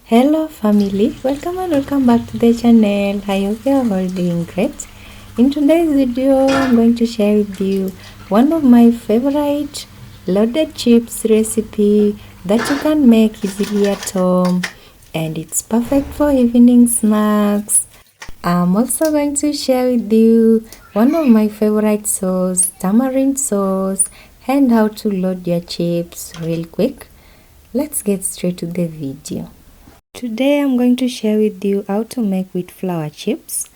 Hello family, welcome and welcome back to the channel. I hope you are all doing great. In today's video, I'm going to share with you one of my favorite loaded chips recipe that you can make easily at home, and it's perfect for evening snacks. I'm also going to share with you one of my favorite sauce, tamarind sauce, and how to load your chips real quick. Let's get straight to the video. Today I'm going to share with you how to make wheat flour chips.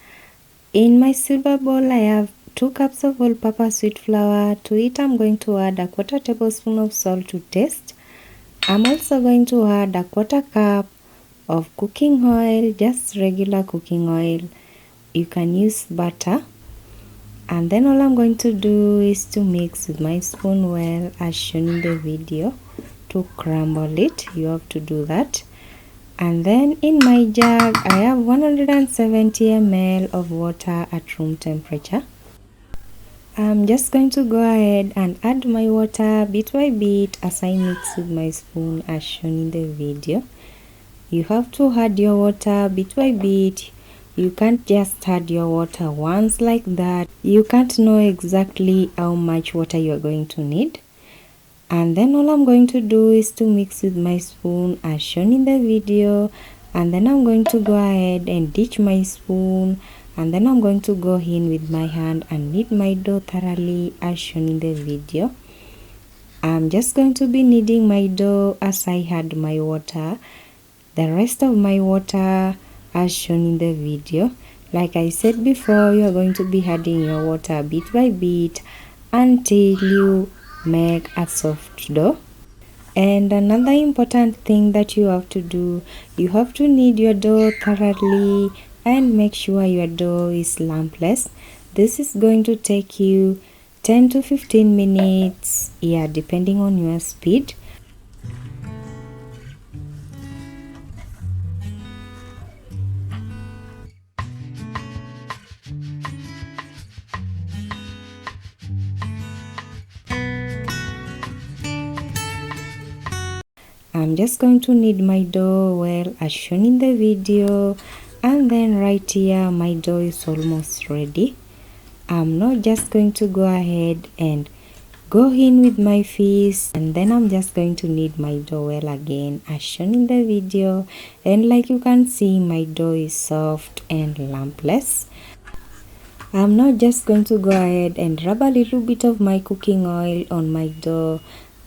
In my silver bowl I have 2 cups of all-purpose wheat flour. To it I'm going to add a 1/4 tablespoon of salt to taste. I'm also going to add a 1/4 cup of cooking oil, just regular cooking oil. You can use butter. And then all I'm going to do is to mix with my spoon well as shown in the video. To crumble it, you have to do that. And then in my jug I have 170 ml of water at room temperature. I'm just going to go ahead and add my water bit by bit as I mix with my spoon as shown in the video. You have to add your water bit by bit. You can't just add your water once like that. You can't know exactly how much water you are going to need. And then all I'm going to do is to mix with my spoon as shown in the video, and then I'm going to go ahead and ditch my spoon, and then I'm going to go in with my hand and knead my dough thoroughly as shown in the video. I'm just going to be kneading my dough as I add my water, the rest of my water as shown in the video. Like I said before, you are going to be adding your water bit by bit until you make a soft dough. And another important thing that you have to do, you have to knead your dough thoroughly and make sure your dough is lumpless. This is going to take you 10 to 15 minutes, depending on your speed. I'm just going to knead my dough well as shown in the video, and then right here my dough is almost ready. I'm not just going to go ahead and go in with my fist, and then I'm just going to knead my dough well again as shown in the video, and like you can see my dough is soft and lumpless. I'm not just going to go ahead and rub a little bit of my cooking oil on my dough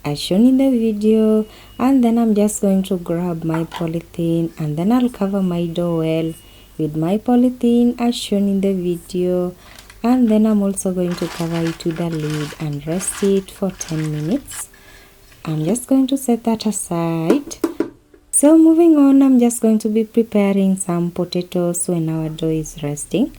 as shown in the video, and then I'm just going to grab my polythene and then I'll cover my dough well with my polythene as shown in the video, and then I'm also going to cover it with a lid and rest it for 10 minutes. I'm just going to set that aside. So moving on, I'm just going to be preparing some potatoes when our dough is resting.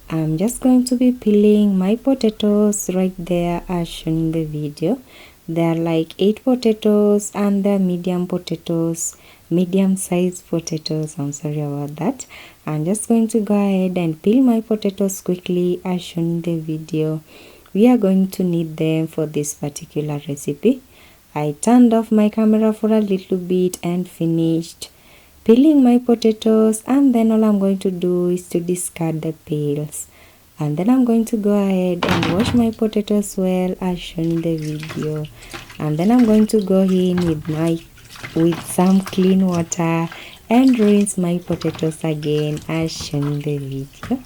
I'm just going to be peeling my potatoes right there as shown in the video. There are like 8 potatoes, and they're medium potatoes, medium sized potatoes. I'm sorry about that. I'm just going to go ahead and peel my potatoes quickly as shown in the video. We are going to need them for this particular recipe. I turned off my camera for a little bit and finished peeling my potatoes, and then all I'm going to do is to discard the peels. And then I'm going to go ahead and wash my potatoes well as shown in the video. And then I'm going to go in with some clean water and rinse my potatoes again as shown in the video.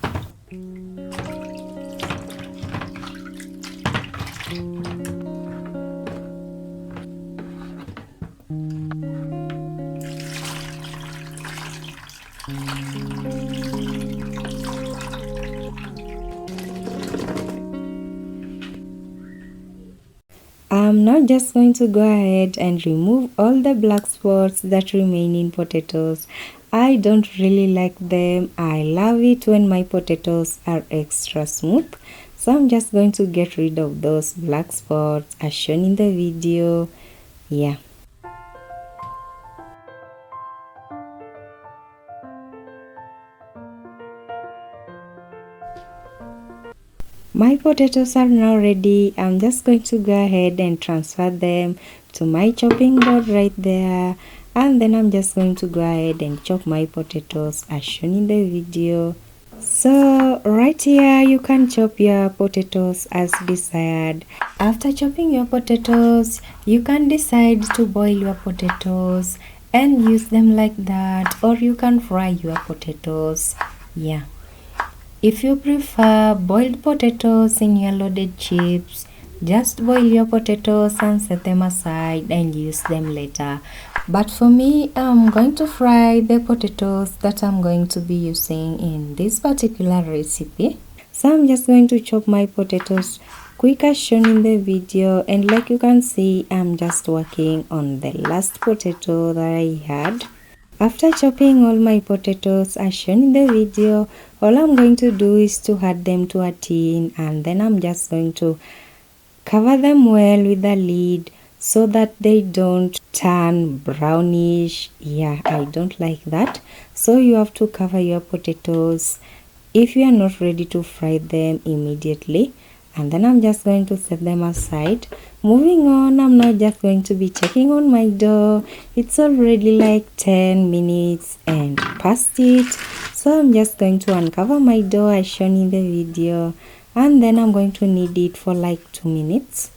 I'm now just going to go ahead and remove all the black spots that remain in potatoes. I don't really like them. I love it when my potatoes are extra smooth. So I'm just going to get rid of those black spots as shown in the video. My potatoes are now ready. I'm just going to go ahead and transfer them to my chopping board right there. And then I'm just going to go ahead and chop my potatoes as shown in the video. So right here you can chop your potatoes as desired. After chopping your potatoes, you can decide to boil your potatoes and use them like that, or you can fry your potatoes. Yeah, if you prefer boiled potatoes in your loaded chips, just boil your potatoes and set them aside and use them later. But for me, I'm going to fry the potatoes that I'm going to be using in this particular recipe. So I'm just going to chop my potatoes quick as shown in the video, and like you can see, I'm just working on the last potato that I had. After chopping all my potatoes as shown in the video, all I'm going to do is to add them to a tin, and then I'm just going to cover them well with a lid so that they don't turn brownish. Yeah, I don't like that. So you have to cover your potatoes if you are not ready to fry them immediately. And then I'm just going to set them aside. Moving on, I'm now just going to be checking on my dough. It's already like 10 minutes and past it. So I'm just going to uncover my dough as shown in the video. And then I'm going to knead it for like 2 minutes.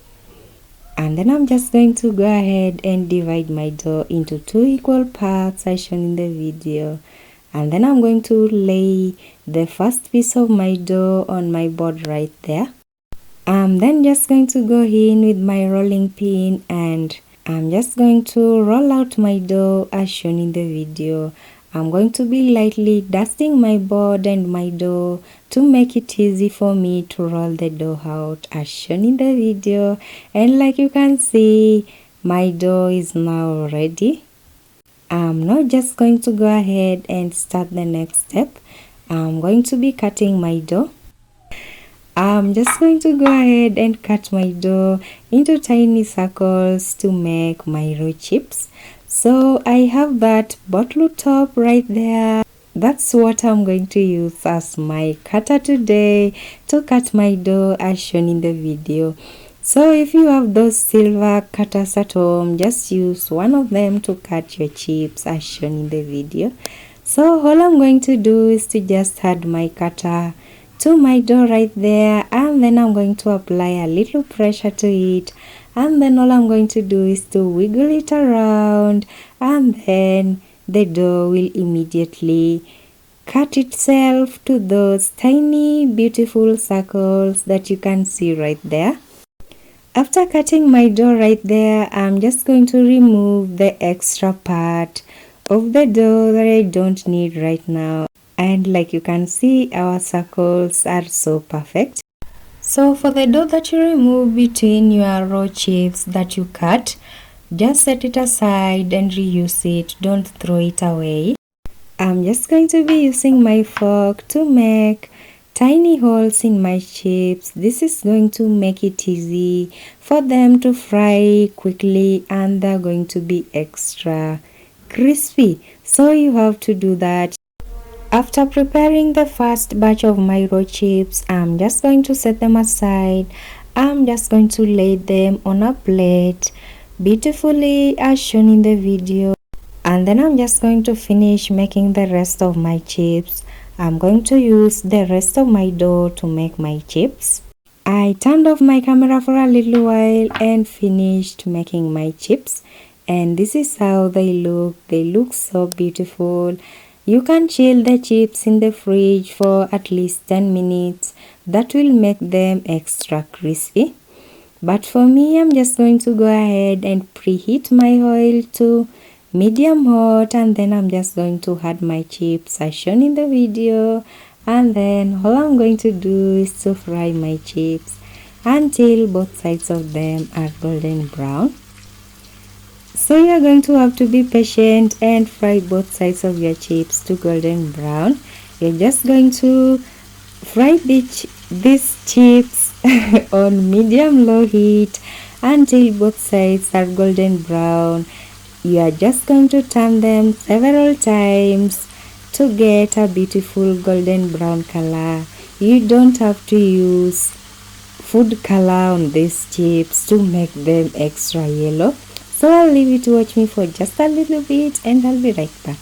And then I'm just going to go ahead and divide my dough into 2 equal parts as shown in the video. And then I'm going to lay the first piece of my dough on my board right there. I'm then just going to go in with my rolling pin, and I'm just going to roll out my dough as shown in the video. I'm going to be lightly dusting my board and my dough to make it easy for me to roll the dough out as shown in the video. And like you can see, my dough is now ready. I'm now just going to go ahead and start the next step. I'm going to be cutting my dough. I'm just going to go ahead and cut my dough into tiny circles to make my roll chips. So I have that bottle top right there. That's what I'm going to use as my cutter today to cut my dough as shown in the video. So if you have those silver cutters at home, just use one of them to cut your chips as shown in the video. So all I'm going to do is to just add my cutter to my dough right there, and then I'm going to apply a little pressure to it, and then all I'm going to do is to wiggle it around, and then the dough will immediately cut itself to those tiny beautiful circles that you can see right there. After cutting my dough right there, I'm just going to remove the extra part of the dough that I don't need right now. And like you can see, our circles are so perfect. So for the dough that you remove between your raw chips that you cut, just set it aside and reuse it. Don't throw it away. I'm just going to be using my fork to make tiny holes in my chips. This is going to make it easy for them to fry quickly, and they're going to be extra crispy. So you have to do that. After preparing the first batch of my raw chips, I'm just going to set them aside. I'm just going to lay them on a plate beautifully as shown in the video. And then I'm just going to finish making the rest of my chips. I'm going to use the rest of my dough to make my chips. I turned off my camera for a little while and finished making my chips. And this is how they look. They look so beautiful. You can chill the chips in the fridge for at least 10 minutes. That will make them extra crispy. But for me, I'm just going to go ahead and preheat my oil to medium hot, and then I'm just going to add my chips as shown in the video. And then all I'm going to do is to fry my chips until both sides of them are golden brown. So you're going to have to be patient and fry both sides of your chips to golden brown. You're just going to fry these chips on medium-low heat until both sides are golden brown. You are just going to turn them several times to get a beautiful golden brown color. You don't have to use food color on these chips to make them extra yellow. So So I'll leave you to watch me for just a little bit and I'll be right back.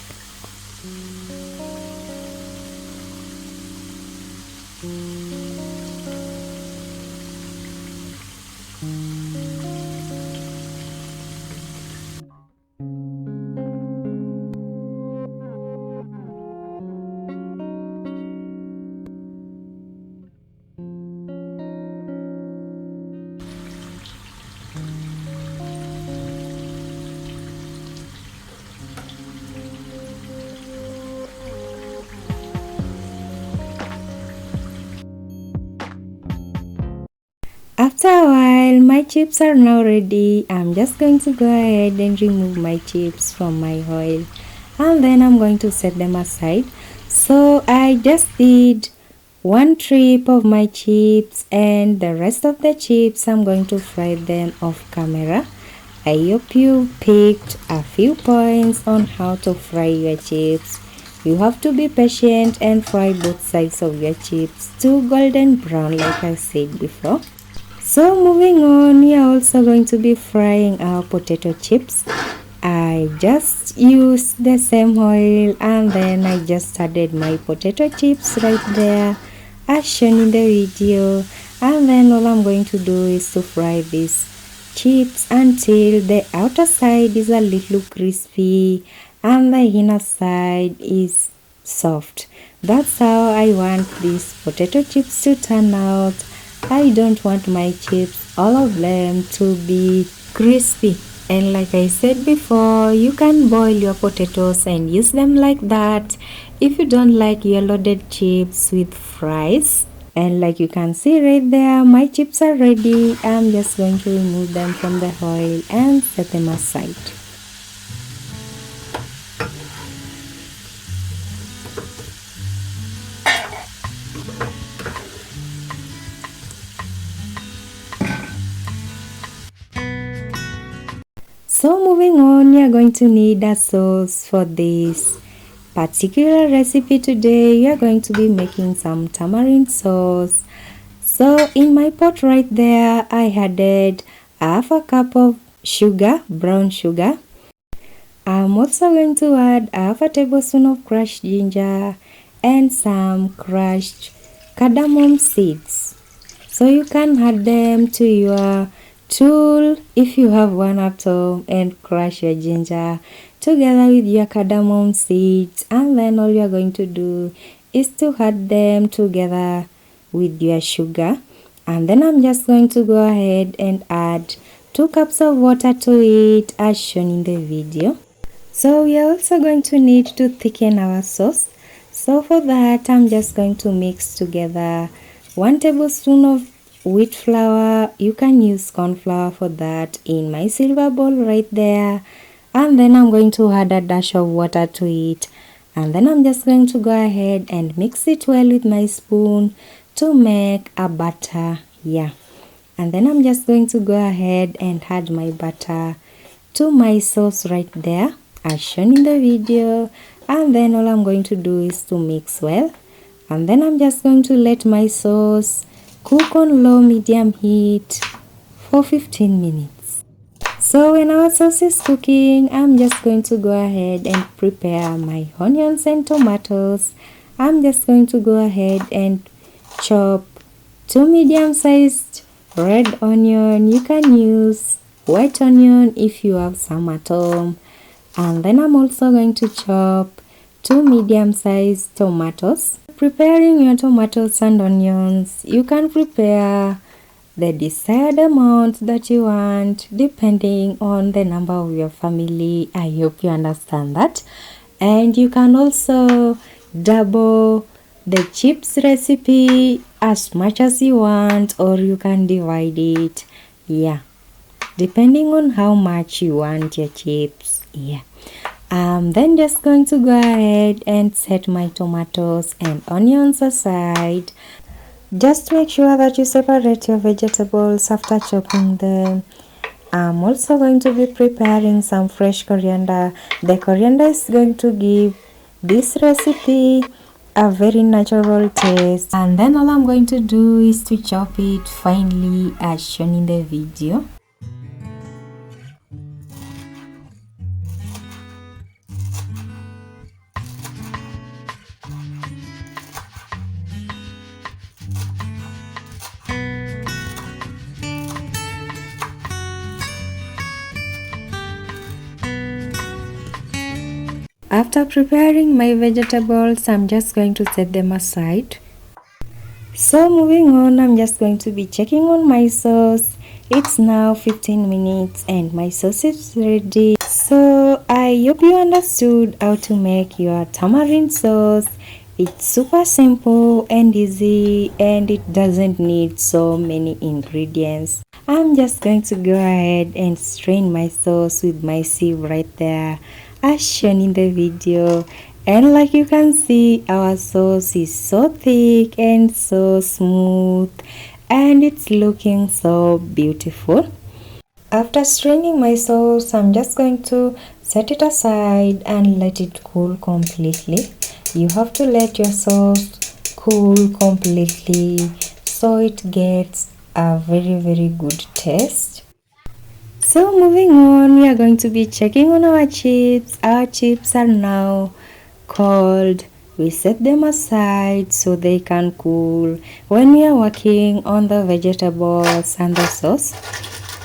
After a while, my chips are now ready. I'm just going to go ahead and remove my chips from my oil, and then I'm going to set them aside. So I just did one trip of my chips, and the rest of the chips I'm going to fry them off camera. I hope you picked a few points on how to fry your chips. You have to be patient and fry both sides of your chips to golden brown, like I said before. So moving on, we are also going to be frying our potato chips. I just used the same oil and then I just added my potato chips right there as shown in the video, and then all I'm going to do is to fry these chips until the outer side is a little crispy and the inner side is soft. That's how I want these potato chips to turn out. I don't want my chips, all of them, to be crispy. And like I said before, you can boil your potatoes and use them like that if you don't like your loaded chips with fries. And like you can see right there, my chips are ready. I'm just going to remove them from the oil and set them aside. So moving on, we are going to need a sauce for this particular recipe today. We are going to be making some tamarind sauce. So in my pot right there, I added half a cup of sugar, brown sugar. I'm also going to add half a tablespoon of crushed ginger and some crushed cardamom seeds. So you can add them to your tool if you have one at home and crush your ginger together with your cardamom seeds, and then all you're going to do is to add them together with your sugar, and then I'm just going to go ahead and add 2 cups of water to it as shown in the video. So we are also going to need to thicken our sauce. So for that, I'm just going to mix together 1 tablespoon of wheat flour. You can use corn flour for that in my silver bowl right there, and then I'm going to add a dash of water to it, and then I'm just going to go ahead and mix it well with my spoon to make a batter here. And then I'm just going to go ahead and add my butter to my sauce right there as shown in the video, and then all I'm going to do is to mix well, and then I'm just going to let my sauce cook on low medium heat for 15 minutes. So when our sauce is cooking, I'm just going to go ahead and prepare my onions and tomatoes. I'm just going to go ahead and chop 2 medium-sized red onion. You can use white onion if you have some at home. And then I'm also going to chop 2 medium-sized tomatoes. Preparing your tomatoes and onions, you can prepare the desired amount that you want depending on the number of your family. I hope you understand that. And you can also double the chips recipe as much as you want, or you can divide it, depending on how much you want your chips. Then just going to go ahead and set my tomatoes and onions aside. Just make sure that you separate your vegetables after chopping them. I'm also going to be preparing some fresh coriander. The coriander is going to give this recipe a very natural taste. And then all I'm going to do is to chop it finely as shown in the video. After preparing my vegetables, I'm just going to set them aside. So moving on, I'm just going to be checking on my sauce. It's now 15 minutes and my sauce is ready. So I hope you understood how to make your tamarind sauce. It's super simple and easy and it doesn't need so many ingredients. I'm just going to go ahead and strain my sauce with my sieve right there as shown in the video. And like you can see, our sauce is so thick and so smooth and it's looking so beautiful. After straining my sauce, I'm just going to set it aside and let it cool completely. You have to let your sauce cool completely so it gets a very good taste. So moving on, we are going to be checking on our chips. Our chips are now cold. We set them aside so they can cool when we are working on the vegetables and the sauce.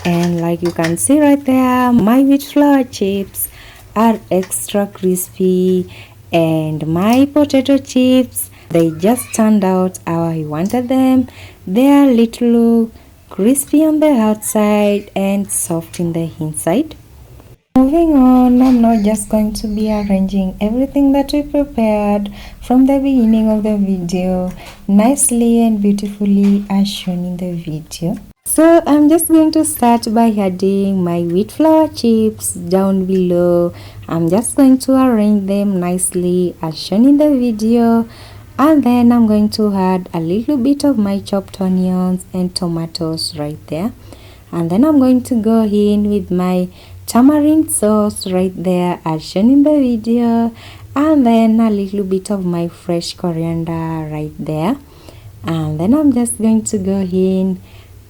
And like you can see right there, my wheat flour chips are extra crispy and my potato chips, they just turned out how I wanted them. They are little crispy on the outside and soft in the inside. Moving on, I'm now just going to be arranging everything that we prepared from the beginning of the video nicely and beautifully as shown in the video. So I'm just going to start by adding my wheat flour chips down below. I'm just going to arrange them nicely as shown in the video, and then I'm going to add a little bit of my chopped onions and tomatoes right there, and then I'm going to go in with my tamarind sauce right there as shown in the video, and then a little bit of my fresh coriander right there, and then I'm just going to go in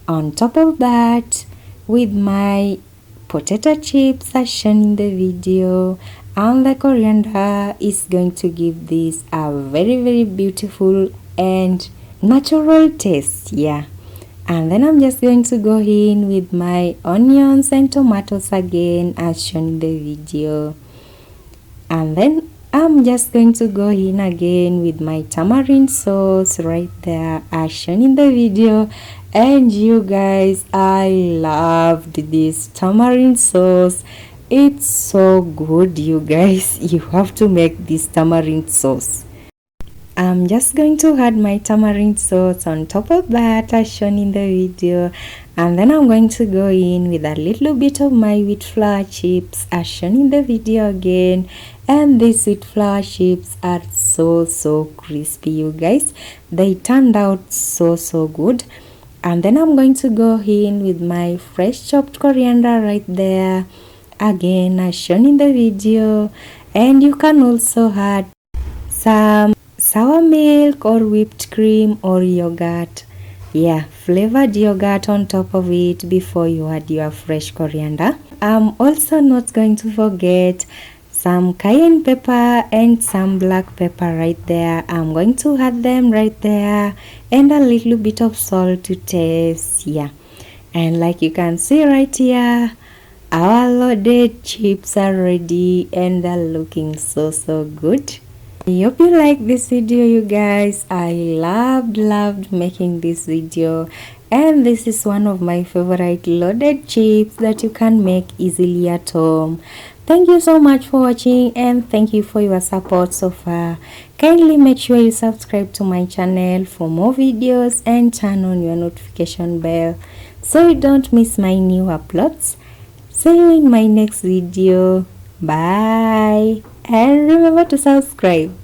on top of that with my potato chips as shown in the video, and the coriander is going to give this a very beautiful and natural taste. And then I'm just going to go in with my onions and tomatoes again as shown in the video, and then I'm just going to go in again with my tamarind sauce right there as shown in the video. And you guys, I loved this tamarind sauce. It's so good, you guys. You have to make this tamarind sauce. I'm just going to add my tamarind sauce on top of that as shown in the video, and then I'm going to go in with a little bit of my wheat flour chips as shown in the video again. And these wheat flour chips are so crispy, you guys. They turned out so good. And then I'm going to go in with my fresh chopped coriander right there again as shown in the video, and you can also add some sour milk or whipped cream or yogurt, flavored yogurt on top of it before you add your fresh coriander. I'm also not going to forget some cayenne pepper and some black pepper right there. I'm going to add them right there, and a little bit of salt to taste. And like you can see right here, our loaded chips are ready and they're looking so good. I hope you like this video, you guys. I loved making this video, and this is one of my favorite loaded chips that you can make easily at home. Thank you so much for watching, and thank you for your support so far. Kindly make sure you subscribe to my channel for more videos and turn on your notification bell so you don't miss my new uploads. See you in my next video. Bye, and remember to subscribe.